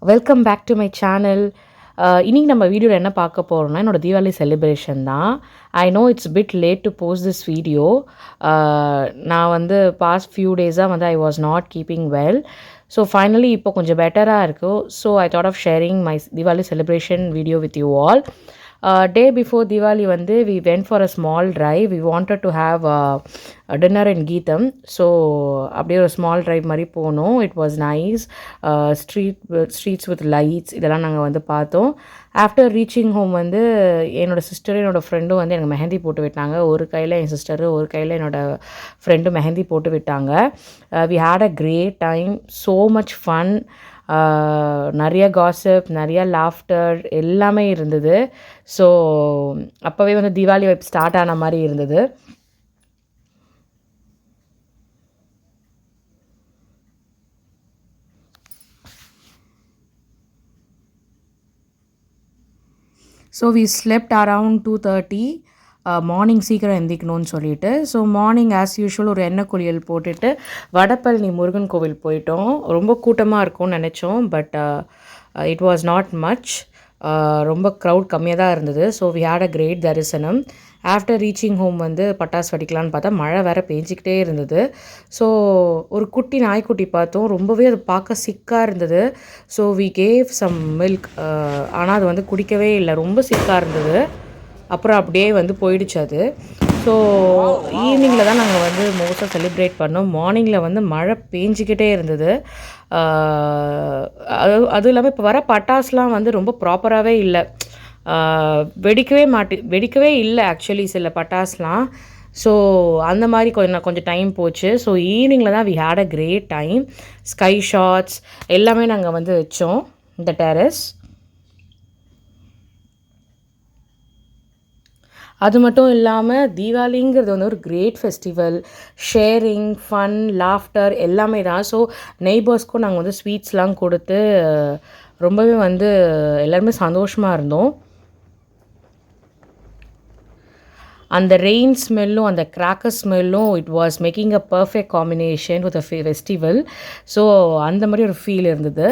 Welcome back to my channel. இன்றைக்கி நம்ம வீடியோவில் என்ன பார்க்க போகிறோம்னா என்னோடய தீபாவளி செலிப்ரேஷன் தான். I know it's bit late to post this video. நான் வந்து பாஸ்ட் ஃபியூ டேஸாக வந்து I was not keeping well. So finally இப்போ கொஞ்சம் பெட்டராக இருக்கும். So I thought of sharing my Deepavali celebration video with you all. Day before Diwali வந்து we went for a small drive. We wanted to have a dinner in Geetham. So அப்படியே ஒரு small drive மாதிரி போனோம். It was nice. Streets with lights இதெல்லாம் நாங்கள் வந்து பார்த்தோம். After reaching home வந்து என்னோடய சிஸ்டரும் என்னோடய ஃப்ரெண்டும் வந்து எனக்கு மெஹந்தி போட்டு விட்டாங்க. ஒரு கையில் என் சிஸ்டரு, ஒரு கையில் என்னோடய ஃப்ரெண்டும் மெஹந்தி போட்டு விட்டாங்க. We had a great time. So much fun. நிறைய காசிப், நிறைய லாஃப்டர் எல்லாமே இருந்தது. ஸோ அப்போவே வந்து தீபாவளி வைப் ஸ்டார்ட் ஆன மாதிரி இருந்தது. So we slept around 2:30. Morning சீக்கிரம் எந்திக்கணும்னு சொல்லிட்டு. ஸோ மார்னிங் ஆஸ் யூஷுவல் ஒரு எண்ணெய் குளியல் போட்டுட்டு வடபழனி முருகன் கோவில் போயிட்டோம். ரொம்ப கூட்டமாக இருக்கும்னு நினச்சோம். But it was not much. ரொம்ப க்ரௌட் கம்மியாக தான் இருந்தது. So we had a great darshan. After reaching home வந்து பட்டாசு வெடிக்கலான்னு பார்த்தா மழை வேறு பெஞ்சிக்கிட்டே இருந்தது. ஸோ ஒரு குட்டி நாய்க்குட்டி பார்த்தோம். ரொம்பவே அது பார்க்க சிக்காக இருந்தது. So we gave some milk. ஆனால் அது வந்து குடிக்கவே இல்லை, ரொம்ப சிக்காக இருந்தது. அப்புறம் அப்படியே வந்து போயிடுச்சு அது. ஸோ ஈவினிங்கில் தான் நாங்கள் வந்து மோஸ்ட்டாக செலிப்ரேட் பண்ணோம். மார்னிங்கில் வந்து மழை பேஞ்சிக்கிட்டே இருந்தது. அதுவும் இல்லாமல் இப்போ வர பட்டாசுலாம் வந்து ரொம்ப ப்ராப்பராகவே இல்லை. வெடிக்கவே இல்லை ஆக்சுவலி சில பட்டாசுலாம். ஸோ அந்த மாதிரி கொஞ்சம் டைம் போச்சு. ஸோ ஈவினிங்கில் தான் we had a great time. Sky shots எல்லாமே நாங்கள் வந்து வச்சோம் இந்த டெரஸ். அது மட்டும் இல்லாமல் தீபாவளிங்கிறது வந்து ஒரு great festival. Sharing, fun, laughter எல்லாமே தான். ஸோ நெய்பர்ஸ்க்கும் நாங்கள் வந்து ஸ்வீட்ஸ்லாம் கொடுத்து ரொம்பவே வந்து எல்லாருமே சந்தோஷமாக இருந்தோம். அந்த ரெயின் ஸ்மெல்லும் அந்த கிராக்கர் ஸ்மெல்லும் it was making a perfect combination with a festival. So அந்த மாதிரி ஒரு ஃபீல் இருந்தது.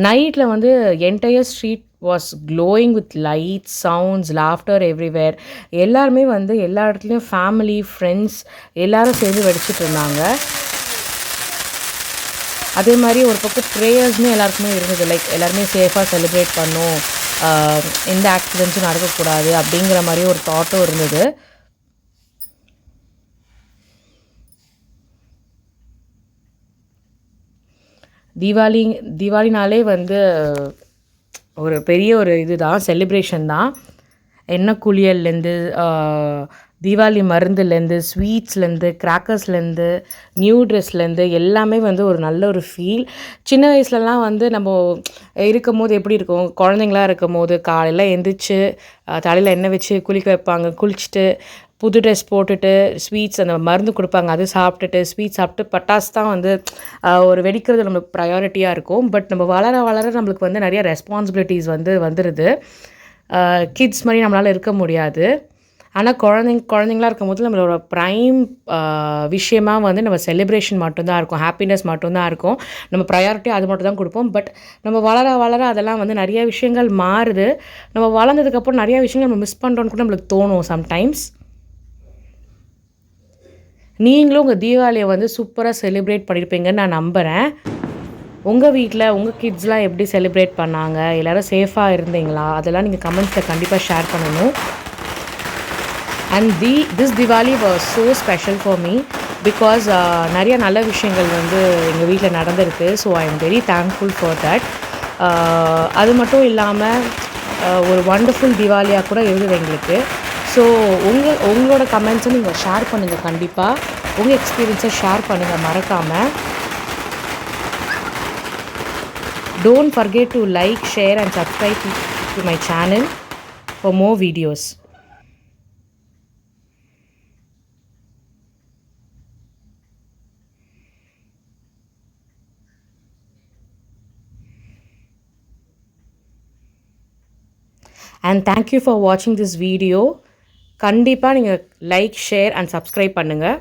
நைட்டில் வந்து entire street was glowing with lights, sounds, laughter everywhere. எல்லாருமே வந்து எல்லா இடத்துலையும் ஃபேமிலி, ஃப்ரெண்ட்ஸ் எல்லோரும் சேர்ந்து வெடிச்சிட்டு இருந்தாங்க. அதே மாதிரி ஒரு பக்கம் ப்ரேயர்ஸ்னு எல்லாருக்குமே இருந்தது. லைக் எல்லாருமே சேஃபாக செலிப்ரேட் பண்ணோம், எந்த ஆக்சிடென்ட்ஸும் நடக்கக்கூடாது அப்படிங்கிற மாதிரி ஒரு தாட்டும் இருந்தது. தீபாவளினாலே வந்து ஒரு பெரிய ஒரு இதுதான், செலிப்ரேஷன் தான். எண்ணெய் குளியல்லேருந்து, தீபாவளி மருந்துலேருந்து, ஸ்வீட்ஸ்லேருந்து, கிராக்கர்ஸ்லேருந்து, நியூ ட்ரெஸ்லேருந்து எல்லாமே வந்து ஒரு நல்ல ஒரு ஃபீல். சின்ன வயசுலலாம் வந்து நம்ம இருக்கும் போது எப்படி இருக்கும், குழந்தைங்களாம் இருக்கும் போது காலையில் எழுந்திரிச்சு தலையில் எண்ணெய் வச்சு குளிக்க வைப்பாங்க. குளிச்சுட்டு புது ட்ரெஸ் போட்டுட்டு ஸ்வீட்ஸ் அந்த மருந்து கொடுப்பாங்க, அது சாப்பிட்டுட்டு ஸ்வீட்ஸ் சாப்பிட்டு பட்டாசு தான் வந்து ஒரு வெடிக்கிறது நம்மளுக்கு ப்ரையாரிட்டியாக இருக்கும். பட் நம்ம வளர வளர நம்மளுக்கு வந்து நிறைய ரெஸ்பான்சிபிலிட்டிஸ் வந்து வந்துடுது. கிட்ஸ் மாதிரி நம்மளால் இருக்க முடியாது. ஆனால் குழந்தைங்களா இருக்கும் போது நம்மளோட ப்ரைம் விஷயமாக வந்து நம்ம செலிப்ரேஷன் மட்டும்தான் இருக்கும், ஹாப்பினஸ் மட்டும்தான் இருக்கும். நம்ம ப்ரையாரிட்டி அது மட்டும் தான் கொடுப்போம். பட் நம்ம வளர வளர அதெல்லாம் வந்து நிறைய விஷயங்கள் மாறுது. நம்ம வளர்ந்ததுக்கப்புறம் நிறைய விஷயங்கள் நம்ம மிஸ் பண்ணுறோன்னு கூட நம்மளுக்கு தோணும் சம்டைம்ஸ். நீங்களும் உங்கள் தீபாவளியை வந்து சூப்பராக செலிப்ரேட் பண்ணியிருப்பீங்கன்னு நான் நம்புகிறேன். உங்கள் வீட்டில் உங்கள் கிட்ஸ்லாம் எப்படி செலிப்ரேட் பண்ணாங்க, எல்லோரும் சேஃபாக இருந்தீங்களா, அதெல்லாம் நீங்கள் கமெண்ட்ஸில் கண்டிப்பாக ஷேர் பண்ணணும். And this Diwali was so special for me because நிறைய நல்ல விஷயங்கள் வந்து எங்கள் வீட்டில் நடந்திருக்கு. So I am very thankful for that. அது மட்டும் இல்லாமல் ஒரு வண்டர்ஃபுல் தீபாவளியாக கூட இருந்தது எங்களுக்கு. ஸோ உங்களோட கமெண்ட்ஸை நீங்கள் ஷேர் பண்ணுங்கள். கண்டிப்பாக உங்கள் எக்ஸ்பீரியன்ஸை ஷேர் பண்ணுங்கள் மறக்காமல். Don't forget to like, share and subscribe to my channel for more videos. And thank you for watching this video. கண்டிப்பாக நீங்கள் லைக், ஷேர் அண்ட் சப்ஸ்கிரைப் பண்ணுங்கள்.